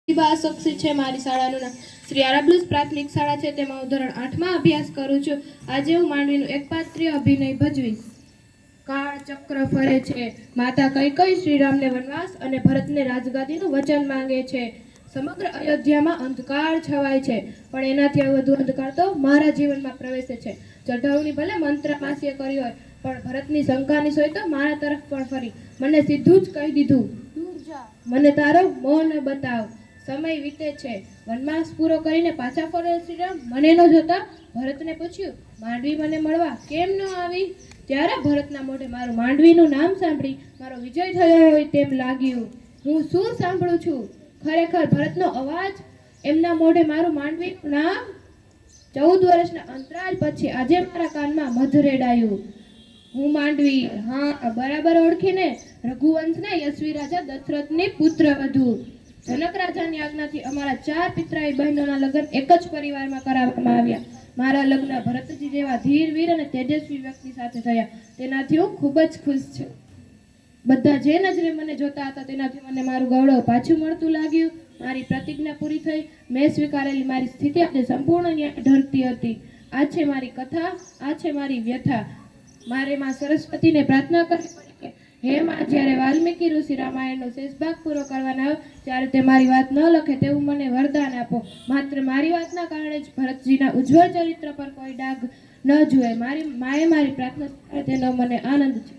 શક્ષી છે મારી શાળાનું નામ શ્રી આરાબ્લુસ પ્રાથમિક શાળા છે. તેમાં હું ધોરણ 8માં અભ્યાસ કરું છું. આજે હું માંડવીનું એકપાત્રીય અભિનય ભજવીશ. કાળ ચક્ર ફરે છે. માતા કૈકેયી શ્રીરામને વનવાસ અને ભરતને રાજગાદીનું વચન માંગે છે. સમગ્ર અયોધ્યામાં અંધકાર છવાય છે, પણ એનાથી વધુ અંધકાર તો મારા જીવનમાં પ્રવેશે છે. ચઢાવણી ભલે મંત્રમાસ્ય કરી હોય, પણ ભરતની શંકાની સોય તો મારા તરફ પણ ફરી. મને સીધું જ કહી દીધું, દૂર જા, મને તારો મોં ન બતાવ. સમય વીતે છે. વનવાસ પૂરો કરીને પાછા ફરે શ્રીરામ. મને ન જોતા ભરતને પૂછ્યું, માંડવી મને મળવા કેમ ન આવી? ત્યારે ભરતના મોઢે મારું માંડવીનું નામ સાંભળી મારો વિજય થયો હોય તેમ લાગ્યું. હું શું સાંભળું છું? ખરેખર ભરતનો અવાજ, એમના મોઢે મારું માંડવીનું નામ. 14 વર્ષના અંતરાલ પછી આજે મારા કાનમાં મધ રેડાયું. હું માંડવી, હા બરાબર ઓળખીને. રઘુવંશના યશવી રાજા દશરથની પુત્રવધુ. જનક રાજાની આજ્ઞાથી અમારા 4 પિતરાઈ બહેનોના લગ્ન એક જ પરિવારમાં કરાવવામાં આવ્યા. મારા લગ્ન ભરતજી જેવા ધીર, વીર અને તેજસ્વી વ્યક્તિ સાથે થયા. તેનાથી હું ખૂબ જ ખુશ છું. બધા જે નજરે મને જોતા હતા તેનાથી મને મારું ગૌરવ પાછું મળતું લાગ્યું. મારી પ્રતિજ્ઞા પૂરી થઈ. મેં સ્વીકારેલી મારી સ્થિતિ આજે સંપૂર્ણ ન્યાય ઢળતી હતી. આ છે મારી કથા, આ છે મારી વ્યથા. મારે માં સરસ્વતીને પ્રાર્થના કરવી પડી કે હે માં, જ્યારે વાલ્મીકી ઋષિ રામાયણનો શેષ ભાગ પૂરો કરવાના આવે ત્યારે તે મારી વાત ન લખે તેવું મને વરદાન આપો. માત્ર મારી વાતના કારણે જ ભરતજીના ઉજ્જવળ ચરિત્ર પર કોઈ ડાઘ ન જુએ. મારી માએ મારી પ્રાર્થના તેનો મને આનંદ છે.